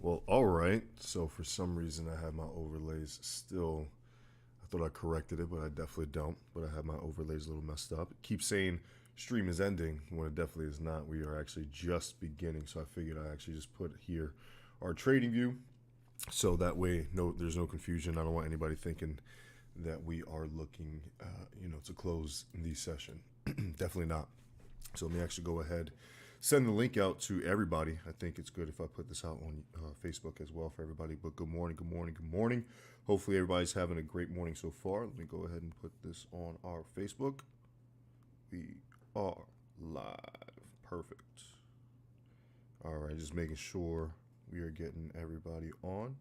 Well, all right. So for some reason, I have my overlays still. I thought I corrected it, but I definitely don't. But I have my overlays a little messed up. It keeps saying stream is ending when it definitely is not. We are actually just beginning. So I figured I actually just put here our trading view. So that way, there's no confusion. I don't want anybody thinking that we are looking, to close the session. Definitely not. So let me actually go ahead, send the link out to everybody. I think it's good if I put this out on Facebook as well for everybody. But good morning, good morning, good morning. Hopefully everybody's having a great morning so far. Let me go ahead and put this on our Facebook. We are live. Perfect. All right, just making sure we are getting everybody on.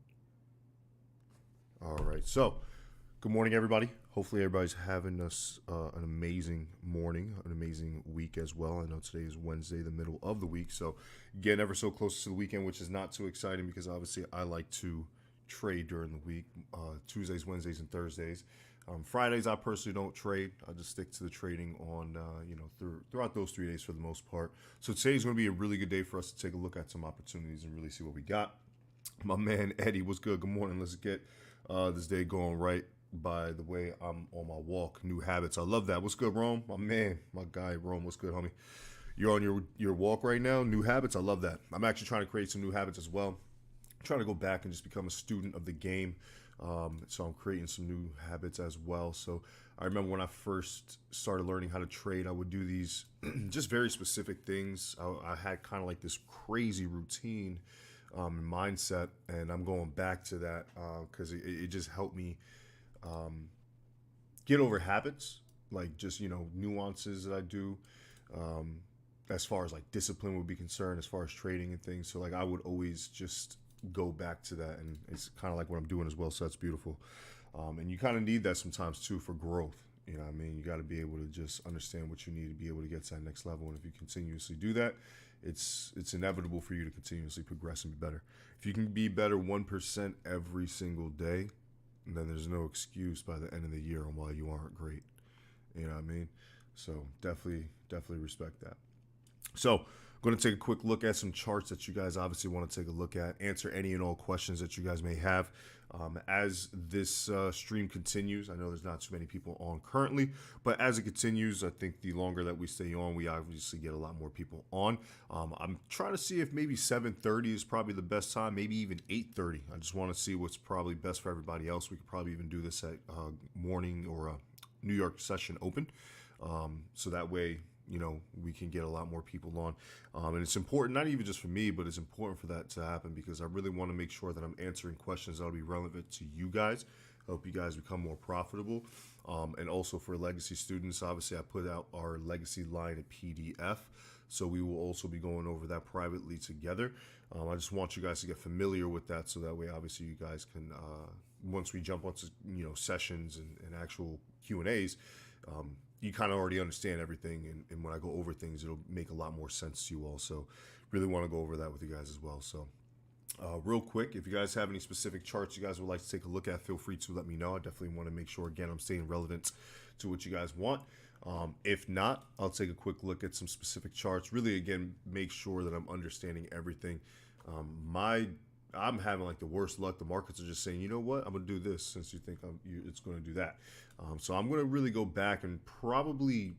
All right, so good morning, everybody. Hopefully everybody's having an amazing morning, an amazing week as well. I know today is Wednesday, the middle of the week, so getting ever so close to the weekend, which is not too exciting because obviously I like to trade during the week, Tuesdays, Wednesdays, and Thursdays. Fridays, I personally don't trade. I just stick to the trading on, throughout those 3 days for the most part. So today's going to be a really good day for us to take a look at some opportunities and really see what we got. My man Eddie, what's good? Good morning. Let's get this day going right. By the way, I'm on my walk, new habits. I love that. What's good, Rome? My man, my guy, Rome. What's good, homie? You're on your walk right now, new habits. I love that. I'm actually trying to create some new habits as well. I'm trying to go back and just become a student of the game. So I'm creating some new habits as well. So I remember when I first started learning how to trade, I would do these just very specific things. I had kind of like this crazy routine mindset, and I'm going back to that because it just helped me get over habits, like just nuances that I do, as far as like discipline would be concerned, as far as trading and things. So like I would always just go back to that, and it's kind of like what I'm doing as well. So that's beautiful, and you kind of need that sometimes too for growth. You know what I mean? You got to be able to just understand what you need to be able to get to that next level, and if you continuously do that, it's inevitable for you to continuously progress and be better. If you can be better 1% every single day, then there's no excuse by the end of the year on why you aren't great. You know what I mean? So definitely respect that. So I'm going to take a quick look at some charts that you guys obviously want to take a look at, answer any and all questions that you guys may have. As this stream continues, I know there's not too many people on currently, but as it continues, I think the longer that we stay on, we obviously get a lot more people on. I'm trying to see if maybe 7:30 is probably the best time, maybe even 8:30. I just want to see what's probably best for everybody else. We could probably even do this at morning or New York session open, so that way we can get a lot more people on. And it's important, not even just for me, but it's important for that to happen because I really want to make sure that I'm answering questions that'll be relevant to you guys, help you guys become more profitable. And also for legacy students, obviously I put out our legacy line at PDF. So we will also be going over that privately together. I just want you guys to get familiar with that so that way obviously you guys can, once we jump onto sessions and actual Q&As, you kind of already understand everything, and when I go over things, it'll make a lot more sense to you all. So really want to go over that with you guys as well. So real quick, if you guys have any specific charts you guys would like to take a look at, feel free to let me know. I definitely want to make sure, again, I'm staying relevant to what you guys want. If not, I'll take a quick look at some specific charts. Really, again, make sure that I'm understanding everything. I'm having like the worst luck. The markets are just saying, you know what, I'm going to do this since you think it's going to do that. So I'm going to really go back and probably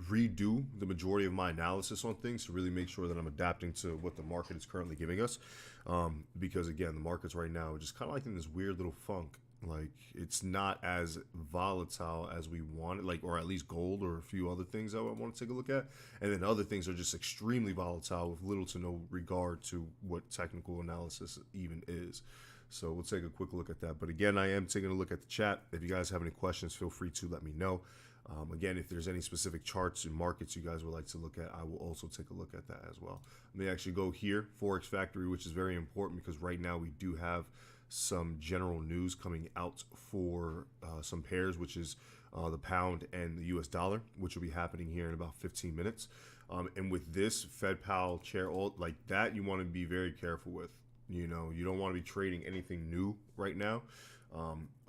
redo the majority of my analysis on things to really make sure that I'm adapting to what the market is currently giving us. Because again, the markets right now are just kind of like in this weird little funk. Like it's not as volatile as we want it, like, or at least gold or a few other things that I want to take a look at. And then other things are just extremely volatile with little to no regard to what technical analysis even is. So we'll take a quick look at that. But again, I am taking a look at the chat. If you guys have any questions, feel free to let me know. Again, if there's any specific charts and markets you guys would like to look at, I will also take a look at that as well. Let me actually go here, Forex Factory, which is very important because right now we do have some general news coming out for some pairs, which is the pound and the US dollar, which will be happening here in about 15 minutes. And with this Fed Powell chair alt like that, you want to be very careful with. You don't want to be trading anything new right now.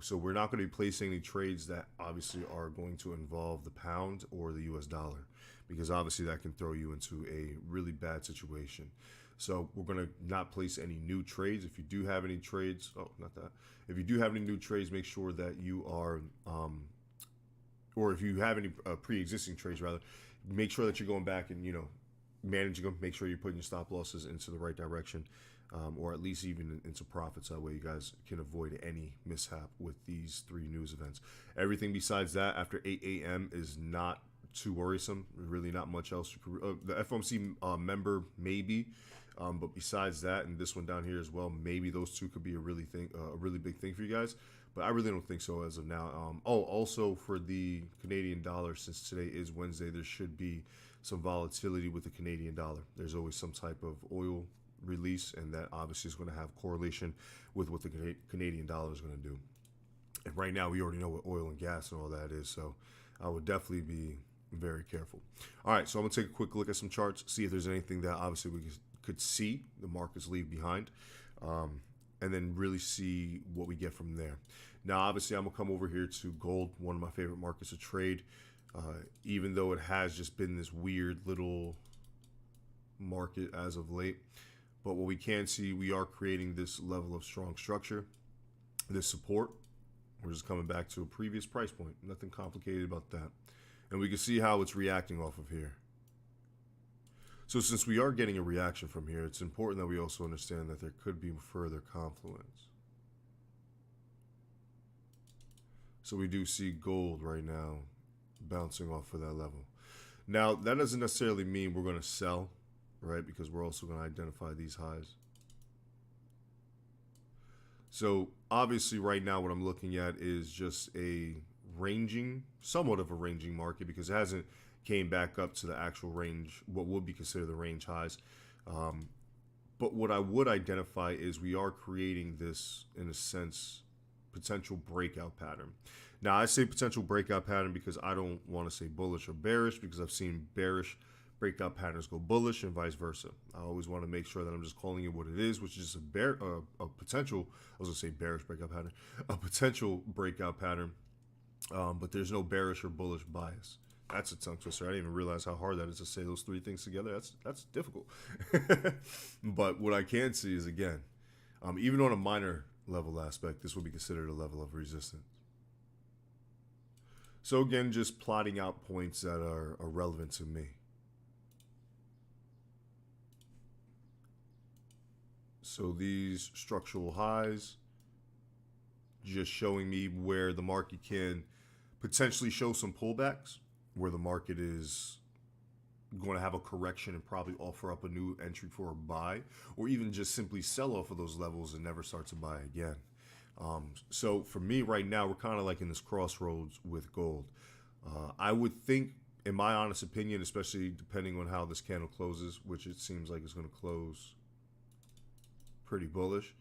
So we're not going to be placing any trades that obviously are going to involve the pound or the US dollar, because obviously that can throw you into a really bad situation. So we're going to not place any new trades. If you do have any trades, oh, not that. If you do have any new trades, make sure that you are, or if you have any pre-existing trades, rather, make sure that you're going back and, managing them. Make sure you're putting your stop losses into the right direction, or at least even into profits. That way you guys can avoid any mishap with these 3 news events. Everything besides that after 8 a.m. is not too worrisome. Really not much else. The FOMC member maybe, but besides that, and this one down here as well, maybe those 2 could be a really big thing for you guys. But I really don't think so as of now. Also for the Canadian dollar, since today is Wednesday, there should be some volatility with the Canadian dollar. There's always some type of oil release, and that obviously is going to have correlation with what the Canadian dollar is going to do. And right now, we already know what oil and gas and all that is, so I would definitely be very careful. All right, so I'm going to take a quick look at some charts, see if there's anything that obviously we could see the markets leave behind, and then really see what we get from there. Now, obviously, I'm going to come over here to gold, one of my favorite markets to trade. Even though it has just been this weird little market as of late. But what we can see, we are creating this level of strong structure, this support. We're just coming back to a previous price point. Nothing complicated about that. And we can see how it's reacting off of here. So since we are getting a reaction from here, it's important that we also understand that there could be further confluence. So we do see gold right now bouncing off of that level. Now, that doesn't necessarily mean we're going to sell, right? Because we're also going to identify these highs. So obviously right now what I'm looking at is just a ranging, somewhat of a ranging market, because it hasn't came back up to the actual range, what would be considered the range highs. But what I would identify is we are creating this, in a sense, potential breakout pattern. Now, I say potential breakout pattern because I don't want to say bullish or bearish, because I've seen bearish breakout patterns go bullish and vice versa. I always want to make sure that I'm just calling it what it is, which is a potential, I was going to say bearish breakout pattern, a potential breakout pattern, but there's no bearish or bullish bias. That's a tongue twister. I didn't even realize how hard that is to say those 3 things together. That's difficult. But what I can see is, again, even on a minor level aspect, this would be considered a level of resistance. So again, just plotting out points that are relevant to me. So these structural highs, just showing me where the market can potentially show some pullbacks, where the market is going to have a correction and probably offer up a new entry for a buy, or even just simply sell off of those levels and never start to buy again. So for me right now, we're kind of like in this crossroads with gold. I would think, in my honest opinion, especially depending on how this candle closes, which it seems like it's going to close pretty bullish.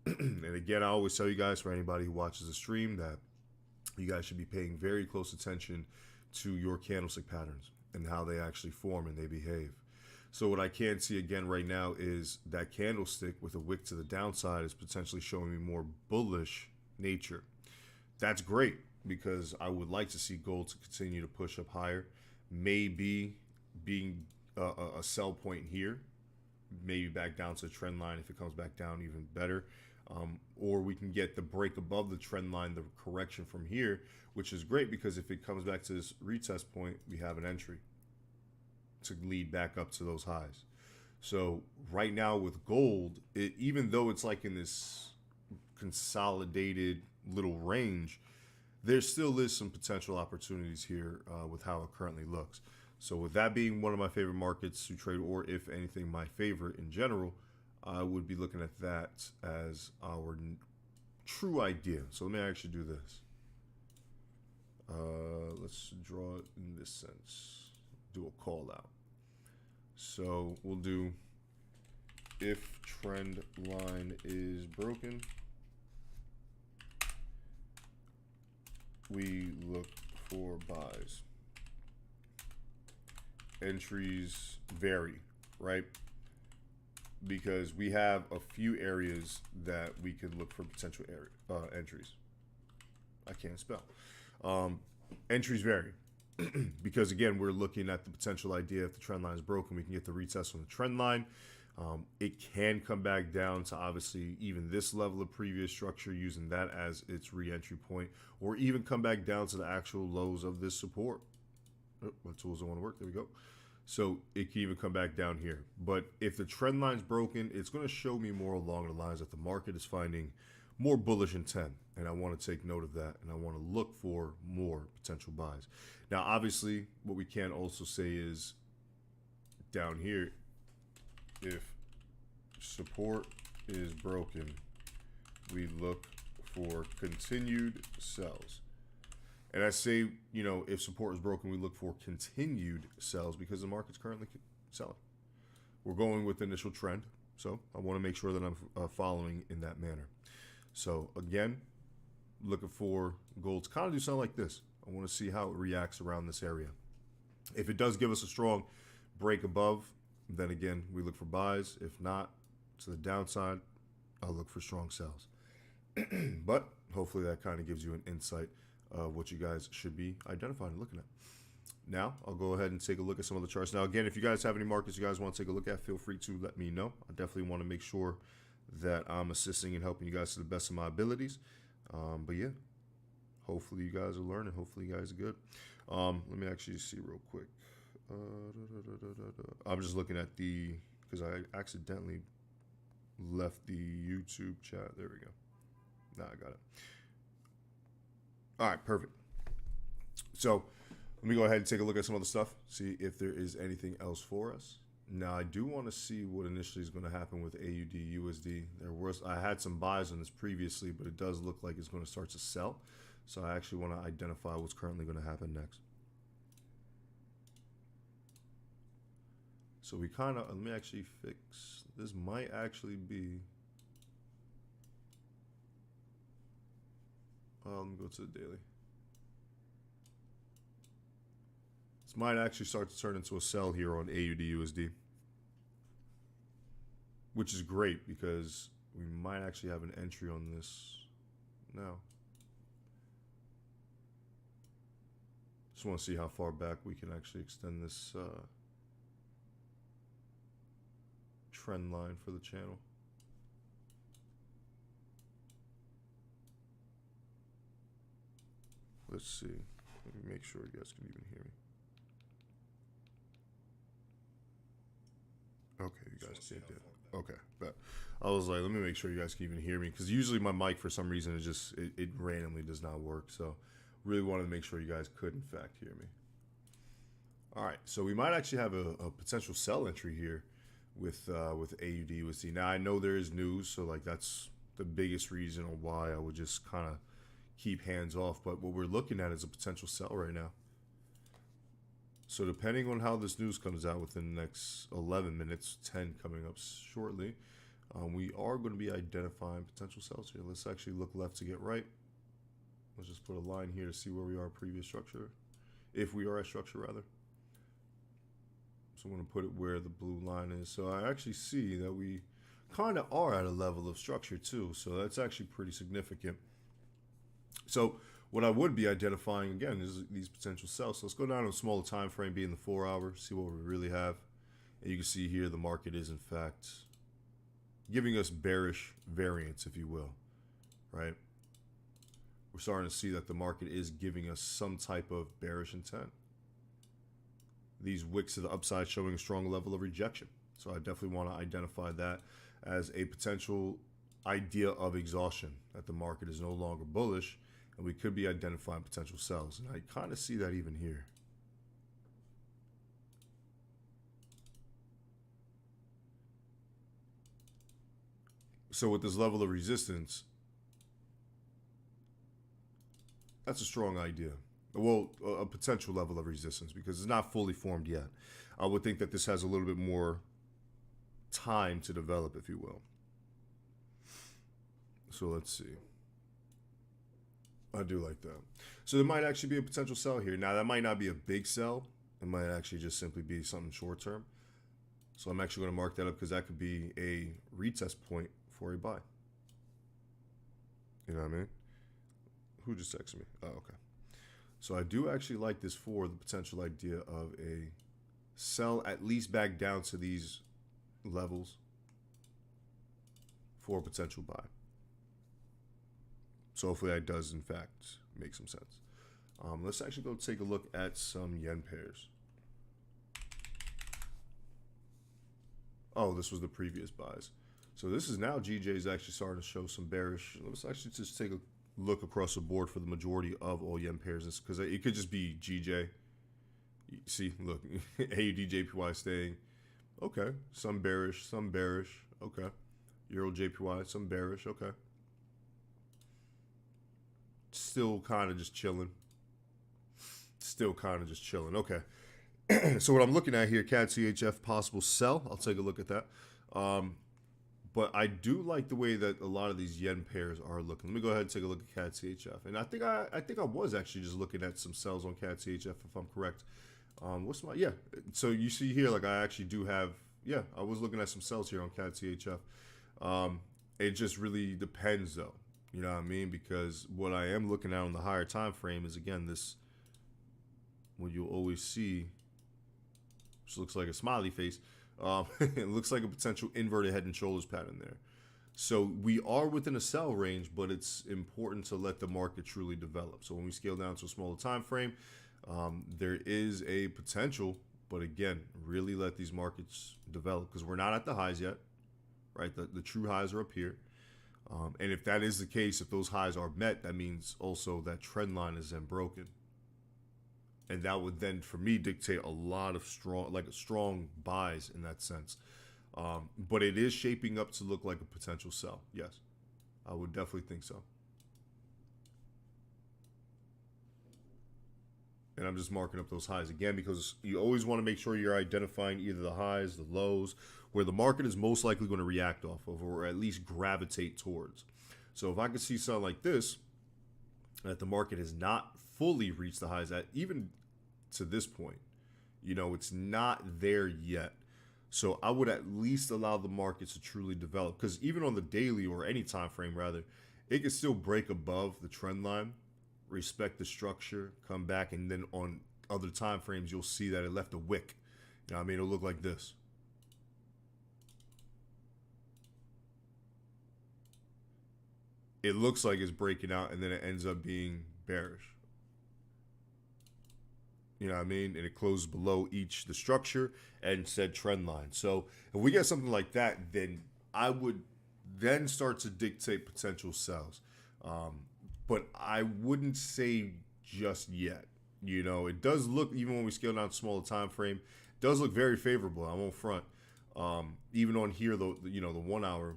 And again, I always tell you guys, for anybody who watches the stream, that you guys should be paying very close attention to your candlestick patterns and how they actually form and they behave. So what I can see again right now is that candlestick with a wick to the downside is potentially showing me more bullish nature. That's great, because I would like to see gold to continue to push up higher. Maybe being a sell point here, maybe back down to the trend line. If it comes back down, even better. Or we can get the break above the trend line, the correction from here, which is great, because if it comes back to this retest point, we have an entry to lead back up to those highs. So right now with gold, even though it's like in this consolidated little range, there still is some potential opportunities here with how it currently looks. So with that being one of my favorite markets to trade, or if anything, my favorite in general, I would be looking at that as our true idea. So let me actually do this. Let's draw it in this sense. Do a call out. So we'll do, if trend line is broken, we look for buys. Entries vary, right? Because we have a few areas that we could look for potential entries. I can't spell. Entries vary. Because again, we're looking at the potential idea, if the trend line is broken, we can get the retest on the trend line. It can come back down to obviously even this level of previous structure, using that as its re-entry point, or even come back down to the actual lows of this support. Oh, my tools don't want to work. There we go. So it can even come back down here. But if the trend line's broken, it's going to show me more along the lines that the market is finding more bullish intent. And I want to take note of that. And I want to look for more potential buys. Now, obviously, what we can also say is down here, if support is broken, we look for continued sells. And I say, you know, if support is broken, we look for continued sells because the market's currently selling. We're going with the initial trend, so I want to make sure that I'm following in that manner. So again, looking for gold to kind of do something like this. I want to see how it reacts around this area. If it does give us a strong break above, then again, we look for buys. If not, to the downside, I'll look for strong sells. But hopefully that kind of gives you an insight of what you guys should be identifying and looking at. Now, I'll go ahead and take a look at some of the charts. Now, again, if you guys have any markets you guys want to take a look at, feel free to let me know. I definitely want to make sure that I'm assisting and helping you guys to the best of my abilities. But yeah, hopefully you guys are learning. Hopefully you guys are good. Let me actually see real quick. I'm just looking at the, because I accidentally left the YouTube chat. There we go. Now I got it. All right, perfect. So let me go ahead and take a look at some other stuff, see if there is anything else for us. Now, I do want to see what initially is going to happen with AUD, USD. I had some buys on this previously, but it does look like it's going to start to sell. So I actually want to identify what's currently going to happen next. So we kind of, let me actually fix, this might actually be, let me go to the daily. This might actually start to turn into a sell here on AUD USD, which is great because we might actually have an entry on this now. Just want to see how far back we can actually extend this trend line for the channel. Let's see. Let me make sure you guys can even hear me. Okay, you guys did. Okay, but I was like, let me make sure you guys can even hear me, because usually my mic for some reason it randomly does not work. So really wanted to make sure you guys could in fact hear me. All right, so we might actually have a potential sell entry here with AUD USD. Now I know there is news, so like that's the biggest reason why I would just kind of keep hands off. But what we're looking at is a potential sell right now. So depending on how this news comes out within the next 11 minutes, 10 coming up shortly, we are going to be identifying potential sells here. Let's actually look left to get right. Let's just put a line here to see where we are previous structure, if we are at structure rather. So I'm going to put it where the blue line is. So I actually see that we kind of are at a level of structure too. So that's actually pretty significant. So what I would be identifying again is these potential sells. So let's go down to a smaller time frame, being the 4 hour, see what we really have. And you can see here the market is in fact giving us bearish variance, if you will, right? We're starting to see that the market is giving us some type of bearish intent. These wicks to the upside showing a strong level of rejection. So I definitely want to identify that as a potential idea of exhaustion, that the market is no longer bullish, and we could be identifying potential sells. And I kind of see that even here. So with this level of resistance, that's a strong idea. Well, a potential level of resistance, because it's not fully formed yet. I would think that this has a little bit more time to develop, if you will. So let's see. I do like that. So there might actually be a potential sell here. Now, that might not be a big sell. It might actually just simply be something short term. So I'm actually going to mark that up, because that could be a retest point for a buy. You know what I mean? Who just texted me? Oh, okay. So I do actually like this for the potential idea of a sell, at least back down to these levels for a potential buy. So hopefully that does, in fact, make some sense. Let's actually go take a look at some yen pairs. Oh, this was the previous buys. So this is now GJ's actually starting to show some bearish. Let's actually just take a look across the board for the majority of all yen pairs, because it could just be GJ. See, look, AUD JPY staying. Okay, some bearish, some bearish. Okay. Euro JPY, some bearish. Okay. Still kind of just chilling. Still kind of just chilling. Okay. So what I'm looking at here, CAD CHF possible sell. I'll take a look at that. But I do like the way that a lot of these yen pairs are looking. Let me go ahead and take a look at CAD CHF. And I think I was actually just looking at some sells on CAD CHF, if I'm correct. What's my, yeah. So you see here, like I actually do have, yeah, I was looking at some sells here on CAD CHF. It just really depends though. You know what I mean? Because what I am looking at on the higher time frame is, again, this, what you'll always see, which looks like a smiley face. It looks like a potential inverted head and shoulders pattern there. So we are within a sell range, but it's important to let the market truly develop. So when we scale down to a smaller time frame, there is a potential, but again, really let these markets develop, because we're not at the highs yet, right? The true highs are up here. And if that is the case, if those highs are met, that means also that trend line is then broken. And that would then, for me, dictate a lot of strong buys in that sense. But it is shaping up to look like a potential sell. Yes, I would definitely think so. And I'm just marking up those highs again, because you always want to make sure you're identifying either the highs, the lows, where the market is most likely going to react off of, or at least gravitate towards. So if I could see something like this, that the market has not fully reached the highs at, even to this point, you know, it's not there yet. So I would at least allow the markets to truly develop, because even on the daily, or any time frame rather, it can still break above the trend line, respect the structure, come back, and then on other time frames you'll see that it left a wick. You know what I mean? It'll look like this. It looks like it's breaking out, and then it ends up being bearish. You know what I mean? And it closes below the structure and said trend line. So if we get something like that, then I would then start to dictate potential sells. But I wouldn't say just yet. You know, it does look, even when we scale down to smaller time frame, it does look very favorable. I won't front. Even on here, the 1 hour,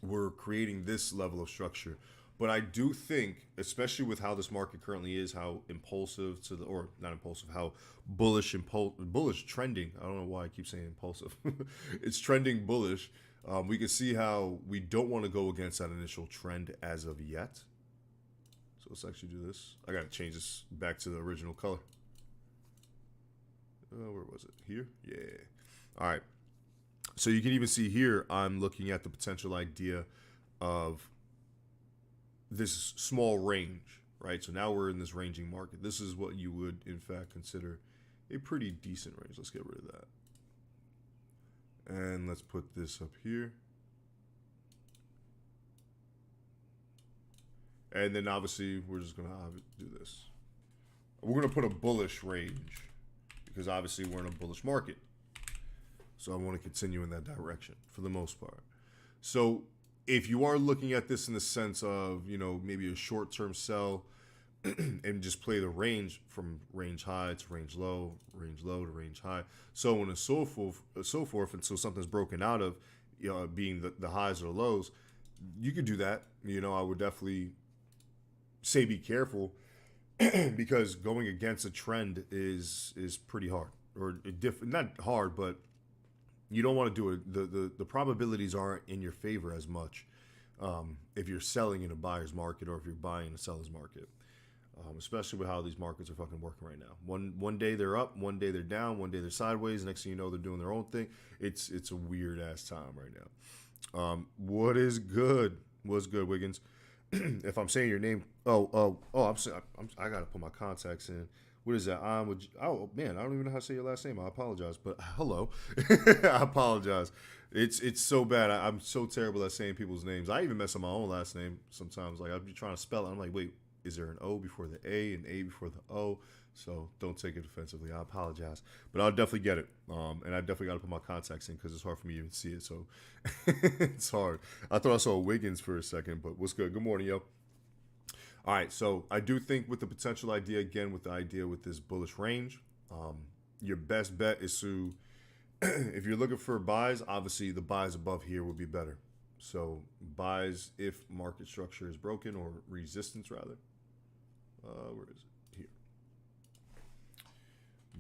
we're creating this level of structure. But I do think, especially with how this market currently is, how impulsive or not impulsive, how bullish trending. I don't know why I keep saying impulsive. It's trending bullish. We can see how we don't want to go against that initial trend as of yet. So let's actually do this. I got to change this back to the original color. Where was it? Here? Yeah. All right. So you can even see here, I'm looking at the potential idea of this small range, right? So now we're in this ranging market. This is what you would, in fact, consider a pretty decent range. Let's get rid of that. And let's put this up here. And then obviously we're just going to do this. We're going to put a bullish range, because obviously we're in a bullish market. So I want to continue in that direction for the most part. So if you are looking at this in the sense of, you know, maybe a short-term sell and just play the range from range high to range low to range high, so on and so forth, and so something's broken out of, you know, being the highs or the lows, you could do that. You know, I would definitely say be careful, because going against a trend is pretty hard, or not hard, but you don't want to do it. The probabilities aren't in your favor as much if you're selling in a buyer's market, or if you're buying in a seller's market, especially with how these markets are fucking working right now. One day they're up, one day they're down, one day they're sideways. Next thing you know, they're doing their own thing. It's a weird ass time right now. What is good? What's good, Wiggins? If I'm saying your name, I gotta put my contacts in. What is that? Oh man, I don't even know how to say your last name. I apologize, but hello. I apologize. It's so bad. I'm so terrible at saying people's names. I even mess up my own last name sometimes. Like I'll be trying to spell it. I'm like, wait, is there an O before the A and A before the O? So don't take it offensively. I apologize, but I'll definitely get it. And I definitely got to put my contacts in because it's hard for me to even see it. So it's hard. I thought I saw Wiggins for a second, but what's good? Good morning, yo. All right, so I do think with the potential idea, again, with the idea with this bullish range, your best bet is to, if you're looking for buys, obviously the buys above here would be better. So buys if market structure is broken, or resistance rather. Where is it? Here.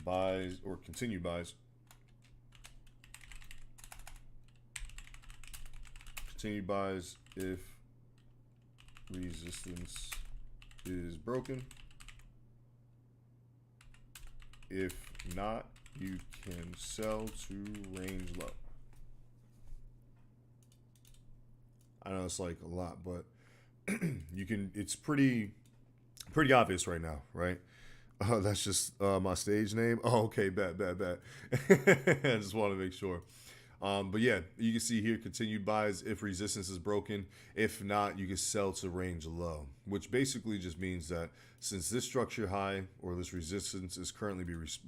Buys or continued buys. Continued buys if resistance is broken. If not, you can sell to range low. I know it's like a lot, but you can. It's pretty obvious right now, right? That's just my stage name. Oh, okay, bet. I just want to make sure. But yeah, you can see here continued buys if resistance is broken. If not, you can sell to range low, which basically just means that since this structure high or this resistance is currently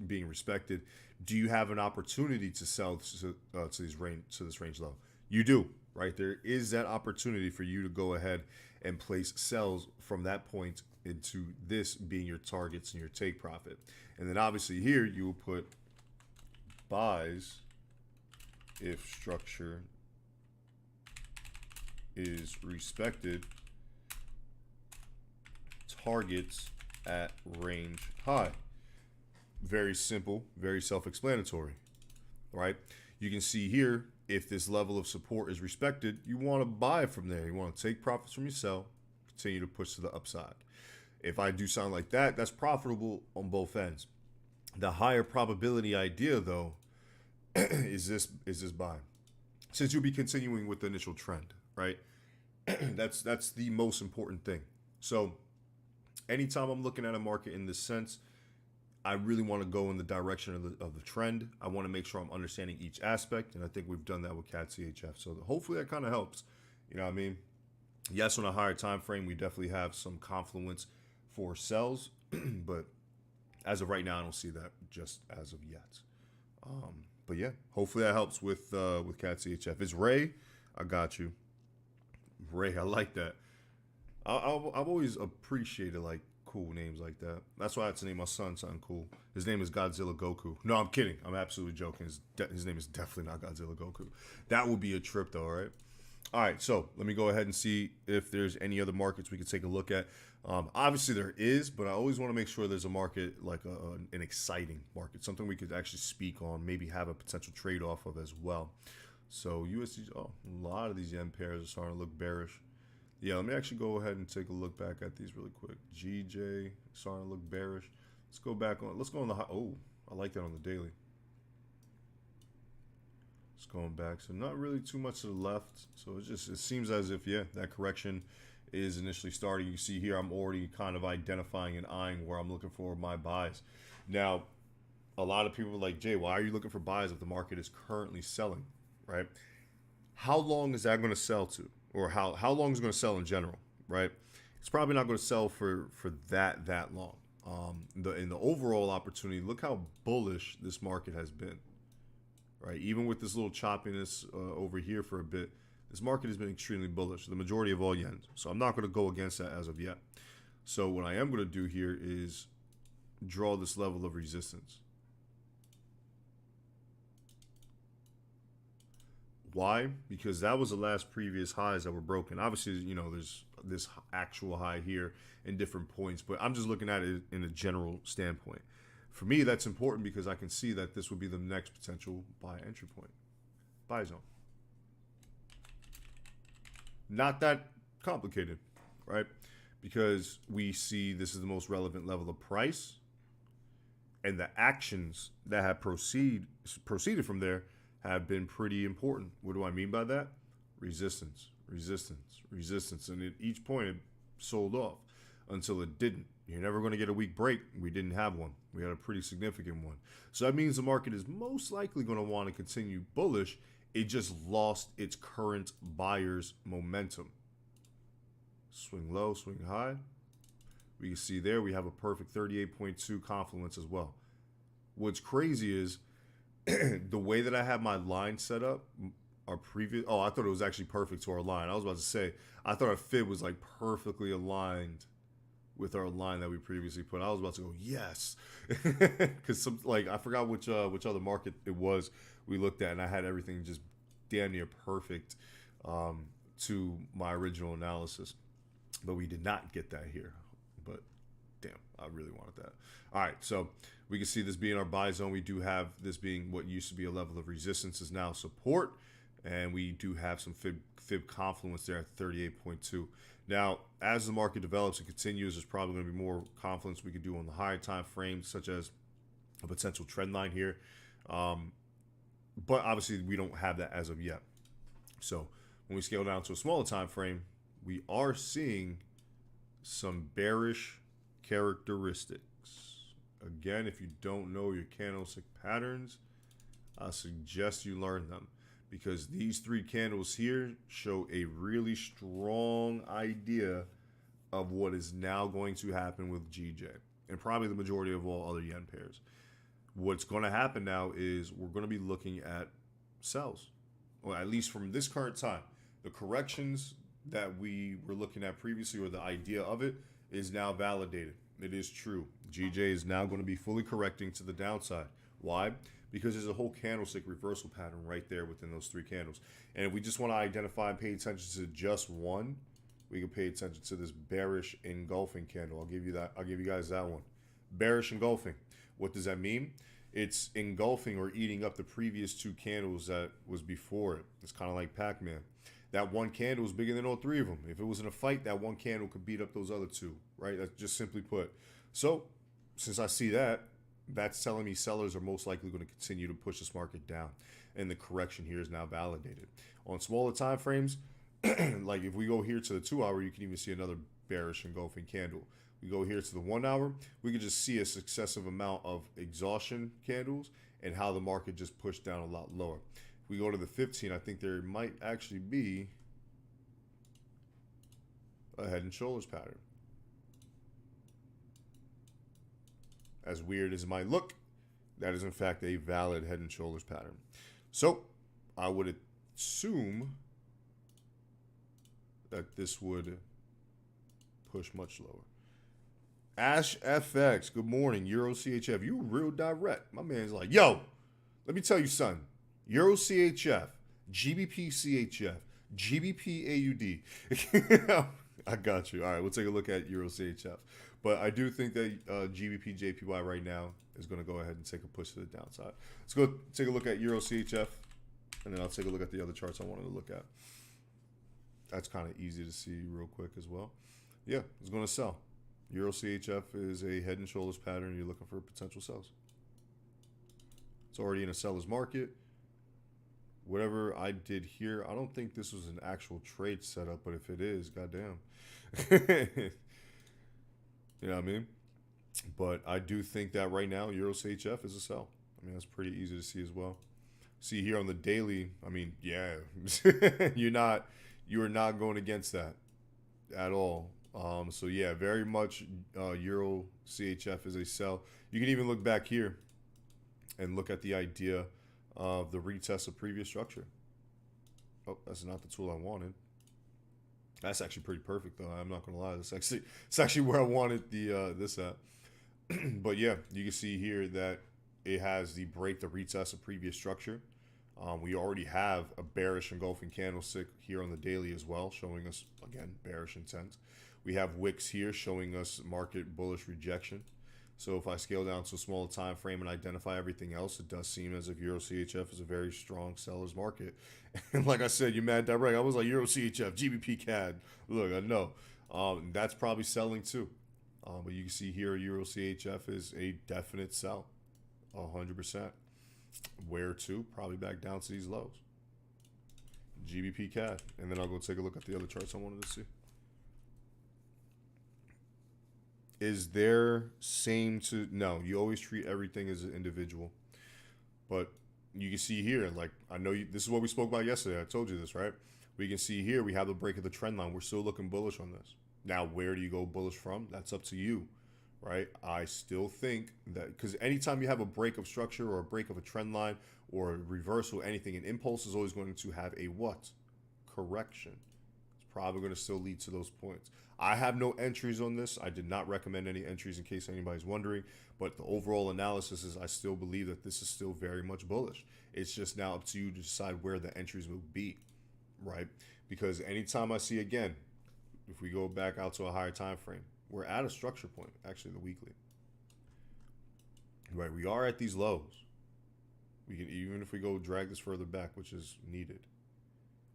being respected, do you have an opportunity to sell to this range low? You do, right? There is that opportunity for you to go ahead and place sells from that point into this being your targets and your take profit. And then obviously here you will put buys if structure is respected, targets at range high. Very simple, very self-explanatory, right? You can see here, if this level of support is respected, you want to buy from there. You want to take profits from your sell, continue to push to the upside. If I do sound like that, that's profitable on both ends. The higher probability idea, though, is this buy, since you'll be continuing with the initial trend, right? that's the most important thing. So anytime I'm looking at a market in this sense, I really want to go in the direction of the trend. I want to make sure I'm understanding each aspect, and I think we've done that with CAD CHF. So hopefully that kind of helps. You know what I mean? Yes, on a higher time frame, we definitely have some confluence for sells, but as of right now, I don't see that just as of yet. But yeah, hopefully that helps with CAD CHF. It's Ray. I got you. Ray, I like that. I've always appreciated like cool names like that. That's why I had to name my son something cool. His name is Godzilla Goku. No, I'm kidding. I'm absolutely joking. His name is definitely not Godzilla Goku. That would be a trip though, right? All right, so let me go ahead and see if there's any other markets we could take a look at. Obviously there is, but I always want to make sure there's a market, like an exciting market, something we could actually speak on, maybe have a potential trade off of as well. So USD, a lot of these yen pairs are starting to look bearish. Yeah, let me actually go ahead and take a look back at these really quick. GJ starting to look bearish. Let's go back on. Let's go on the high. Oh, I like that on the daily. It's going back, so not really too much to the left. So it seems as if, yeah, that correction is initially starting. You see here, I'm already kind of identifying and eyeing where I'm looking for my buys. Now, a lot of people are like, Jay, why are you looking for buys if the market is currently selling, right? How long is that going to sell to? Or how long is it going to sell in general, right? It's probably not going to sell for that long. In the overall opportunity, look how bullish this market has been, right? Even with this little choppiness over here for a bit, this market has been extremely bullish, the majority of all yens. So I'm not going to go against that as of yet. So what I am going to do here is draw this level of resistance. Why? Because that was the last previous highs that were broken. Obviously, you know, there's this actual high here in different points, but I'm just looking at it in a general standpoint. For me, that's important because I can see that this would be the next potential buy entry point, buy zone. Not that complicated, right? Because we see this is the most relevant level of price, and the actions that have proceeded from there have been pretty important. What do I mean by that? Resistance, resistance, resistance. And at each point it sold off until it didn't. You're never going to get a weak break. We didn't have one. We had a pretty significant one. So that means the market is most likely going to want to continue bullish. It just lost its current buyer's momentum. Swing low, swing high. We can see there we have a perfect 38.2 confluence as well. What's crazy is the way that I have my line set up, our previous, I thought it was actually perfect to our line. I was about to say, I thought our fib was like perfectly aligned with our line that we previously put. I was about to go, yes. Because some, like, I forgot which other market it was we looked at, and I had everything just damn near perfect to my original analysis. But we did not get that here. But damn, I really wanted that. All right, so we can see this being our buy zone. We do have this being what used to be a level of resistance is now support. And we do have some fib confluence there at 38.2. Now, as the market develops and continues, there's probably going to be more confluence we could do on the higher time frames, such as a potential trend line here. But obviously, we don't have that as of yet. So when we scale down to a smaller time frame, we are seeing some bearish characteristics. Again, if you don't know your candlestick patterns, I suggest you learn them, because these three candles here show a really strong idea of what is now going to happen with GJ and probably the majority of all other yen pairs. What's going to happen now is we're going to be looking at sells, or at least from this current time. The corrections that we were looking at previously, or the idea of it, is now validated. It is true. GJ is now going to be fully correcting to the downside. Why? Because there's a whole candlestick reversal pattern right there within those three candles. And if we just want to identify and pay attention to just one, we can pay attention to this bearish engulfing candle. I'll give you that. I'll give you guys that one. Bearish engulfing. What does that mean? It's engulfing or eating up the previous two candles that was before it. It's kind of like Pac-Man. That one candle is bigger than all three of them. If it was in a fight, that one candle could beat up those other two, right? That's just simply put. So since I see that, that's telling me sellers are most likely going to continue to push this market down, and the correction here is now validated. On smaller time frames, like if we go here to the 2 hour, you can even see another bearish engulfing candle. We go here to the 1 hour, we can just see a successive amount of exhaustion candles and how the market just pushed down a lot lower. If we go to the 15, I think there might actually be a head and shoulders pattern. As weird as it might look, that is in fact a valid head and shoulders pattern. So I would assume that this would push much lower. Ash FX, good morning. Euro CHF, you real direct. My man's like, yo, let me tell you something. Euro CHF, GBP CHF, GBP AUD. I got you. All right, we'll take a look at Euro CHF. But I do think that GBP JPY right now is going to go ahead and take a push to the downside. Let's go take a look at Euro CHF, and then I'll take a look at the other charts I wanted to look at. That's kind of easy to see real quick as well. Yeah, it's going to sell. Euro CHF is a head and shoulders pattern. You're looking for potential sells. It's already in a seller's market. Whatever I did here, I don't think this was an actual trade setup, but if it is, goddamn. You know what I mean? But I do think that right now, Euro CHF is a sell. I mean, that's pretty easy to see as well. See here on the daily, I mean, yeah, you are not going against that at all. So yeah, very much Euro CHF is a sell. You can even look back here and look at the idea of the retest of previous structure. Oh, that's not the tool I wanted. That's actually pretty perfect though. I'm not gonna lie. It's actually where I wanted the this at. But yeah, you can see here that it has the break, the retest of previous structure. We already have a bearish engulfing candlestick here on the daily as well, showing us again bearish intent. We have wicks here showing us market bullish rejection. So if I scale down to a smaller time frame and identify everything else, it does seem as if Euro CHF is a very strong seller's market. And like I said, you're mad direct. I was like Euro CHF, GBP CAD. Look, I know. That's probably selling too. But you can see here Euro CHF is a definite sell. 100%. Where to? Probably back down to these lows. GBP CAD. And then I'll go take a look at the other charts I wanted to see. Is there same to no? You always treat everything as an individual, but you can see here, like I know you, this is what we spoke about yesterday. I told you this, right? We can see here we have the break of the trend line. We're still looking bullish on this. Now, where do you go bullish from? That's up to you, right? I still think that because anytime you have a break of structure or a break of a trend line or a reversal, anything, an impulse is always going to have a what? Correction. It's probably going to still lead to those points. I have no entries on this. I did not recommend any entries in case anybody's wondering. But the overall analysis is I still believe that this is still very much bullish. It's just now up to you to decide where the entries will be, right? Because anytime I see again, if we go back out to a higher time frame, we're at a structure point, actually the weekly. Right, we are at these lows. We can, even if we go drag this further back, which is needed.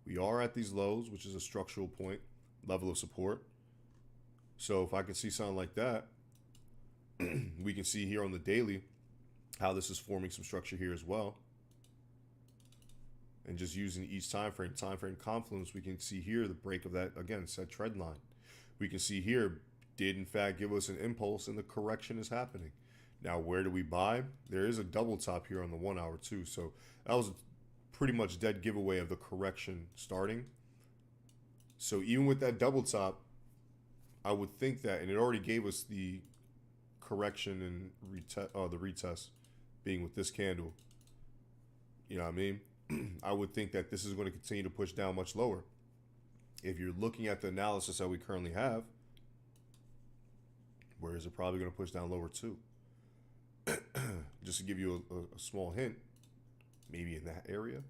We are at these lows, which is a structural point, level of support. So if I can see something like that, we can see here on the daily how this is forming some structure here as well. And just using each time frame confluence, we can see here the break of that, again, set trend line. We can see here, did in fact give us an impulse and the correction is happening. Now, where do we buy? There is a double top here on the 1 hour too. So that was a pretty much dead giveaway of the correction starting. So even with that double top, I would think that, and it already gave us the correction and the retest being with this candle. You know what I mean? I would think that this is going to continue to push down much lower. If you're looking at the analysis that we currently have, where is it probably going to push down lower too? Just to give you a small hint, maybe in that area,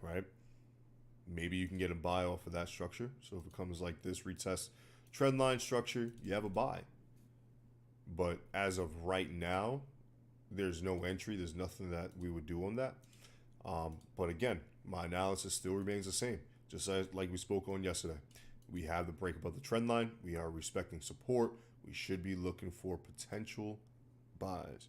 right? Maybe you can get a buy off of that structure. So if it comes like this, retest trend line structure, you have a buy. But as of right now, there's no entry. There's nothing that we would do on that. But again, my analysis still remains the same. Just as like we spoke on yesterday. We have the break above the trend line. We are respecting support. We should be looking for potential buys.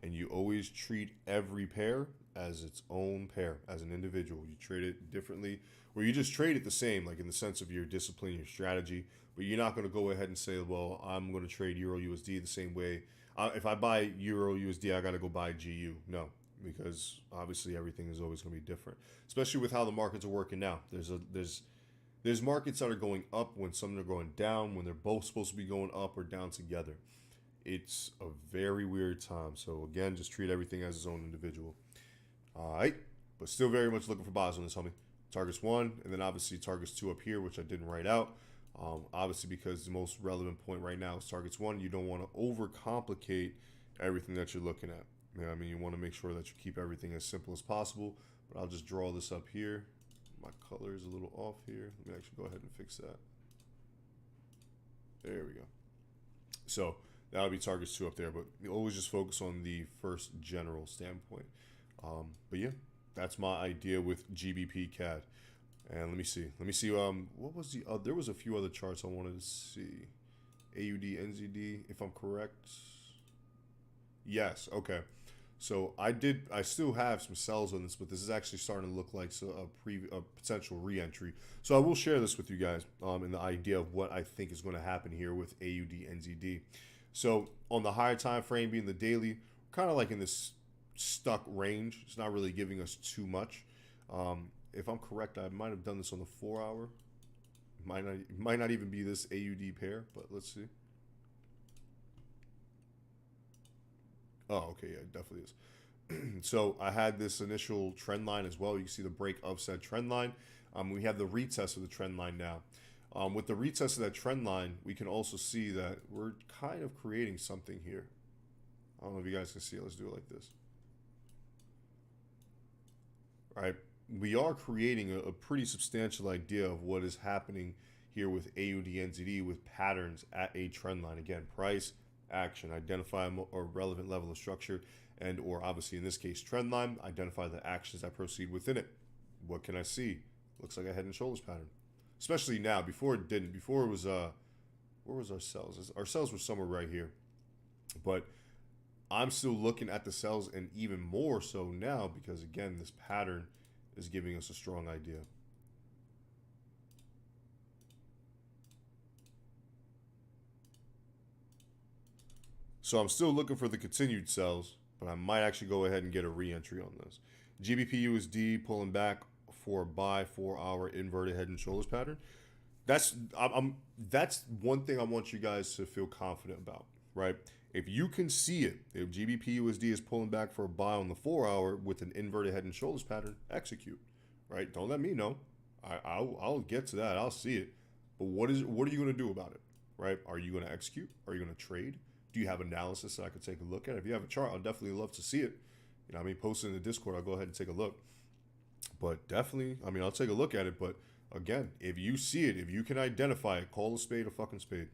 And you always treat every pair as its own pair, as an individual. You trade it differently, or you just trade it the same, like in the sense of your discipline, your strategy. But you're not going to go ahead and say, well, I'm going to trade Euro USD the same way. If I buy Euro USD, I got to go buy GU. No, because obviously everything is always going to be different, especially with how the markets are working now. There's markets that are going up when some are going down, when they're both supposed to be going up or down together. It's a very weird time. So again, just treat everything as its own individual. All right, but still very much looking for buys on this, homie. Targets 1, and then obviously targets 2 up here, which I didn't write out. Obviously, because the most relevant point right now is targets 1. You don't want to overcomplicate everything that you're looking at. You know what I mean? You want to make sure that you keep everything as simple as possible. But I'll just draw this up here. My color is a little off here. Let me actually go ahead and fix that. There we go. So that would be targets 2 up there. But you always just focus on the first general standpoint. But yeah, that's my idea with GBP CAD. And let me see. What was the other? There was a few other charts I wanted to see. AUD, NZD, if I'm correct. Yes. Okay. So I still have some sells on this, but this is actually starting to look like a potential re-entry. So I will share this with you guys in the idea of what I think is going to happen here with AUD, NZD. So on the higher time frame being the daily, kind of like in this stuck range. It's not really giving us too much. If I'm correct, I might have done this on the 4 hour. It might not even be this AUD pair, but let's see. Oh, okay, yeah, it definitely is. So I had this initial trend line as well. You can see the break of said trend line. We have the retest of the trend line now. With the retest of that trend line, we can also see that we're kind of creating something here. I don't know if you guys can see it. Let's do it like this. All right. We are creating a pretty substantial idea of what is happening here with AUD NZD with patterns at a trend line. Again, price, action, identify a relevant level of structure, and or obviously in this case trend line, identify the actions that proceed within it. What can I see? Looks like a head and shoulders pattern. Especially now. Before it didn't. Before it was where was our sells? Our sells were somewhere right here. But I'm still looking at the sells, and even more so now because again this pattern is giving us a strong idea. So I'm still looking for the continued sells, but I might actually go ahead and get a re-entry on this. GBP USD pulling back for a buy 4-hour inverted head and shoulders pattern. That's one thing I want you guys to feel confident about, right? If you can see it, if GBP USD is pulling back for a buy on the 4-hour with an inverted head and shoulders pattern, execute, right? Don't let me know. I'll get to that. I'll see it. But what are you going to do about it, right? Are you going to execute? Are you going to trade? Do you have analysis that I could take a look at? If you have a chart, I'd definitely love to see it. You know, I mean, post it in the Discord. I'll go ahead and take a look. But definitely, I mean, I'll take a look at it. But again, if you see it, if you can identify it, call a spade a fucking spade.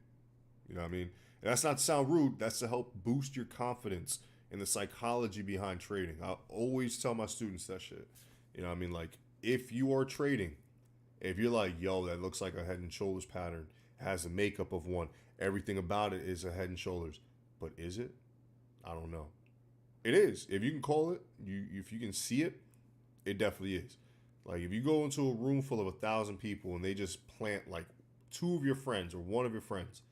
You know what I mean? And that's not to sound rude. That's to help boost your confidence in the psychology behind trading. I always tell my students that shit. You know what I mean? Like, if you are trading, if you're like, yo, that looks like a head and shoulders pattern, has a makeup of one, everything about it is a head and shoulders. But is it? I don't know. It is. If you can call it, if you can see it, it definitely is. Like, if you go into a room full of 1,000 people and they just plant like 2 of your friends or 1 of your friends,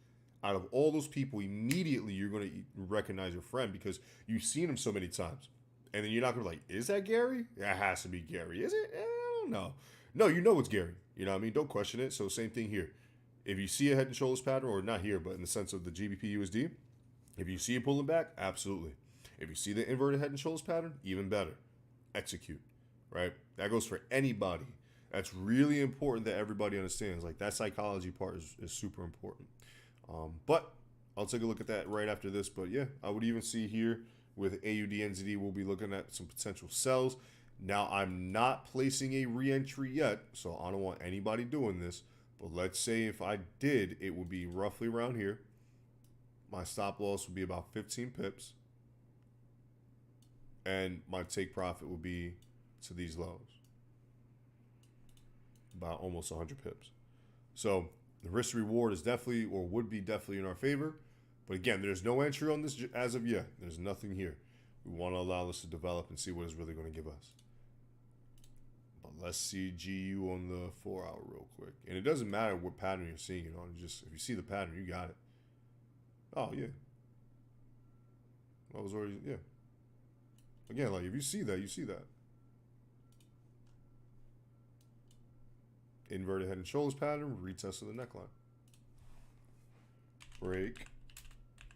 out of all those people, immediately you're going to recognize your friend because you've seen him so many times. And then you're not going to be like, is that Gary? That has to be Gary. Is it? I don't know. No, you know it's Gary. You know what I mean? Don't question it. So same thing here. If you see a head and shoulders pattern, or not here, but in the sense of the GBP USD, if you see it pulling back, absolutely. If you see the inverted head and shoulders pattern, even better. Execute, right? That goes for anybody. That's really important that everybody understands. Like, that psychology part is super important. But I'll take a look at that right after this. But yeah, I would even see here with AUD NZD, we'll be looking at some potential sells. Now, I'm not placing a re-entry yet, so I don't want anybody doing this. But let's say if I did, it would be roughly around here. My stop loss would be about 15 pips. And my take profit would be to these lows. About almost 100 pips. So the risk reward is definitely, or would be definitely in our favor. But again, there's no entry on this as of yet. There's nothing here. We want to allow this to develop and see what it's really going to give us. But let's see GU on the 4-hour real quick. And it doesn't matter what pattern you're seeing it on. Just if you see the pattern, you got it. Oh, yeah. I was already, yeah. Again, like, if you see that, you see that. Inverted head and shoulders pattern, retest of the neckline. Break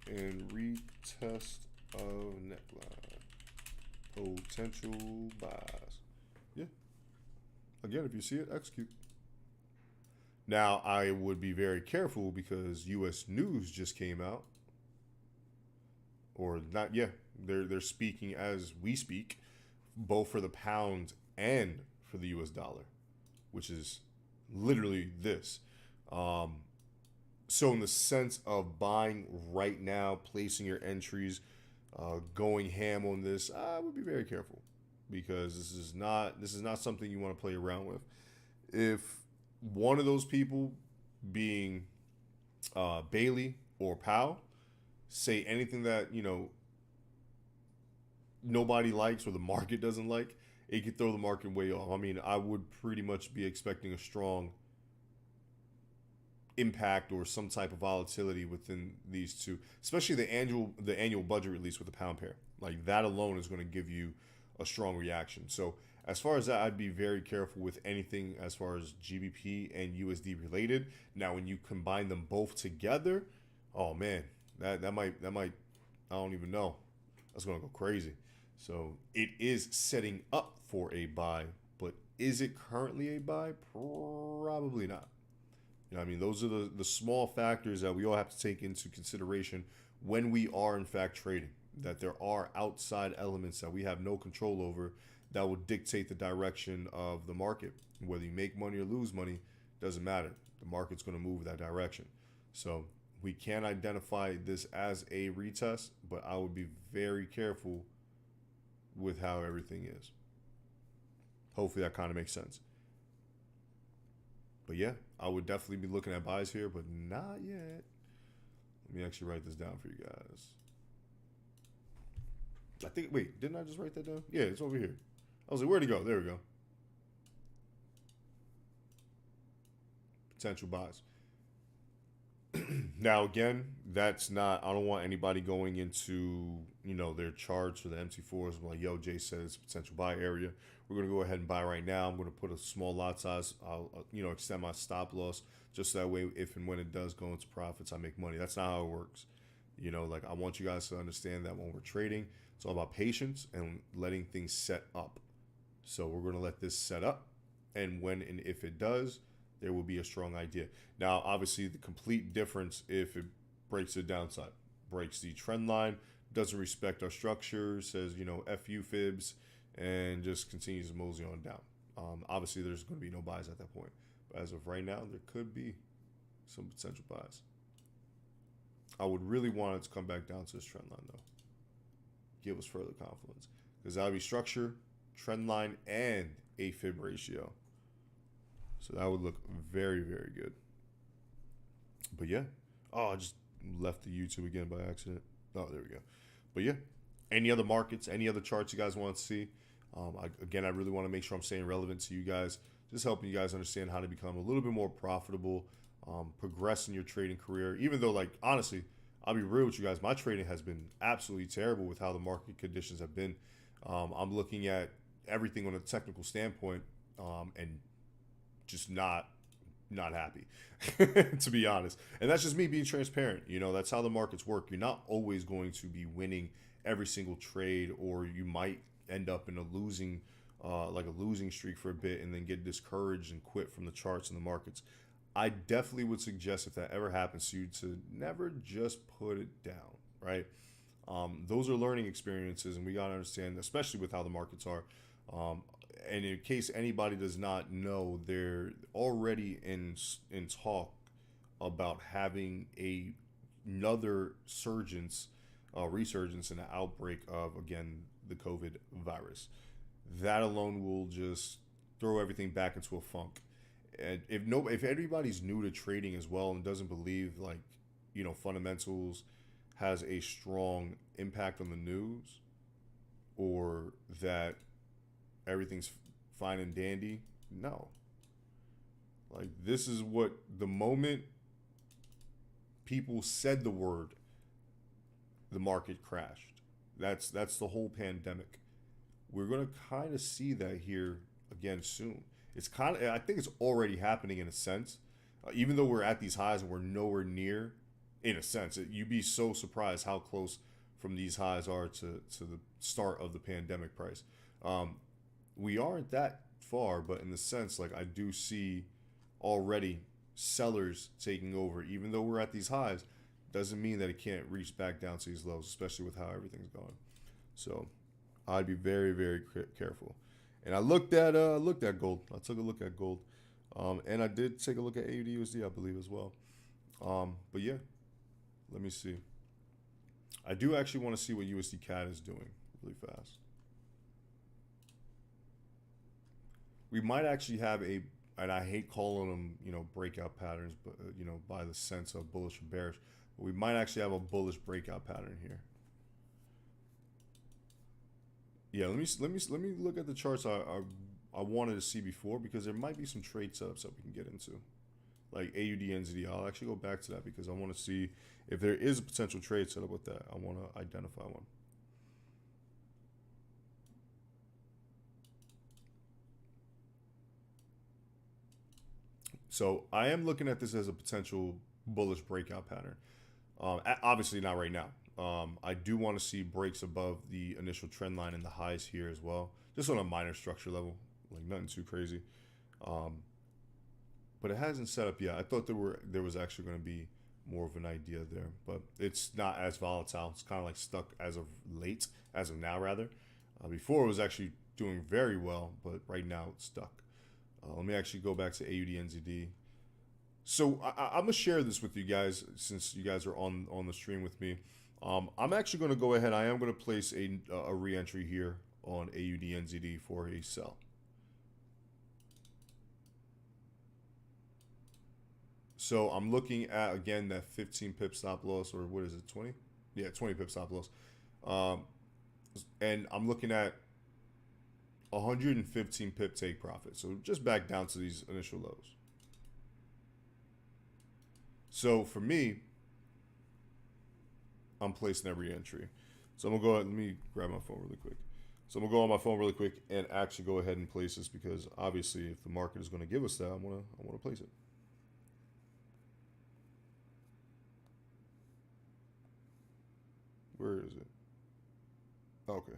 and retest of neckline. Potential buys. Yeah. Again, if you see it, execute. Now, I would be very careful because U.S. news just came out. Or not, yeah. They're speaking as we speak, both for the pound and for the U.S. dollar, which is literally this. So in the sense of buying right now, placing your entries, going ham on this, I would be very careful because this is not something you want to play around with. If one of those people, being Bailey or Powell, say anything that, you know, nobody likes or the market doesn't like, it could throw the market way off. I mean, I would pretty much be expecting a strong impact or some type of volatility within these two, especially the annual budget release with the pound pair. Like, that alone is going to give you a strong reaction. So as far as that, I'd be very careful with anything as far as GBP and USD related. Now, when you combine them both together, oh man, that might I don't even know. That's going to go crazy. So it is setting up for a buy, but is it currently a buy? Probably not. You know what I mean? Those are the small factors that we all have to take into consideration when we are in fact trading, that there are outside elements that we have no control over that will dictate the direction of the market. Whether you make money or lose money, doesn't matter. The market's going to move that direction. So we can identify this as a retest, but I would be very careful with how everything is. Hopefully that kind of makes sense. But yeah, I would definitely be looking at buys here, but not yet. Let me actually write this down for you guys. I think, wait, didn't I just write that down? Yeah, it's over here. I was like, where'd it go? There we go. Potential buys. Now again, that's not. I don't want anybody going into their charts or the MT4s. Like, yo, Jay said it's a potential buy area. We're gonna go ahead and buy right now. I'm gonna put a small lot size. I'll extend my stop loss just that way. If and when it does go into profits, I make money. That's not how it works. Like I want you guys to understand that when we're trading, it's all about patience and letting things set up. So we're gonna let this set up, and when and if it does, there will be a strong idea. Now, obviously, the complete difference if it breaks the downside, breaks the trend line, doesn't respect our structure, says, F you fibs, and just continues to mosey on down. Obviously, there's going to be no buys at that point. But as of right now, there could be some potential buys. I would really want it to come back down to this trend line, though. Give us further confidence. Because that would be structure, trend line, and a fib ratio. So that would look very, very good. But yeah. Oh, I just left the YouTube again by accident. Oh, there we go. But yeah. Any other markets, any other charts you guys want to see? I really want to make sure I'm staying relevant to you guys. Just helping you guys understand how to become a little bit more profitable, progress in your trading career. Even though, honestly, I'll be real with you guys. My trading has been absolutely terrible with how the market conditions have been. I'm looking at everything on a technical standpoint and just not happy, to be honest. And that's just me being transparent. That's how the markets work. You're not always going to be winning every single trade, or you might end up in a losing streak for a bit and then get discouraged and quit from the charts and the markets. I definitely would suggest, if that ever happens to you, to never just put it down, right? Those are learning experiences, and we got to understand, especially with how the markets are. And in case anybody does not know, they're already in talk about having another resurgence and an outbreak of, again, the COVID virus. That alone will just throw everything back into a funk. And if everybody's new to trading as well and doesn't believe fundamentals has a strong impact on the news, or that everything's fine and dandy, no. This is what, the moment people said the word, the market crashed. That's the whole pandemic. We're gonna kind of see that here again soon. I think it's already happening in a sense. Even though we're at these highs and we're nowhere near, in a sense, you'd be so surprised how close from these highs are to the start of the pandemic price. We aren't that far, but in the sense, I do see already sellers taking over. Even though we're at these highs, doesn't mean that it can't reach back down to these lows, especially with how everything's going. So I'd be very, very careful. And I looked at gold. I took a look at gold, and I did take a look at AUD/USD, I believe, as well. But yeah, let me see. I do actually want to see what USD CAD is doing really fast. We might actually have and I hate calling them, breakout patterns, but by the sense of bullish or bearish, but we might actually have a bullish breakout pattern here. Yeah, let me look at the charts I wanted to see before, because there might be some trade setups that we can get into, like AUD/NZD. I'll actually go back to that because I want to see if there is a potential trade setup with that. I want to identify one. So I am looking at this as a potential bullish breakout pattern. Obviously not right now. I do want to see breaks above the initial trend line and the highs here as well, just on a minor structure level, nothing too crazy. But it hasn't set up yet. I thought there was actually going to be more of an idea there, but it's not as volatile. It's kind of stuck as of now rather. Before it was actually doing very well, but right now it's stuck. Let me actually go back to AUD/NZD. So I'm gonna share this with you guys since you guys are on the stream with me. I'm actually gonna go ahead. I am gonna place a re-entry here on AUD/NZD for a sell. So I'm looking at, again, that 15 pip stop loss, or what is it, 20? Yeah, 20 pip stop loss. And I'm looking at 115 pip take profit. So just back down to these initial lows. So for me, I'm placing every entry. So I'm gonna go ahead. Let me grab my phone really quick. So I'm gonna go on my phone really quick and actually go ahead and place this, because obviously if the market is gonna give us that, I wanna place it. Where is it? Okay.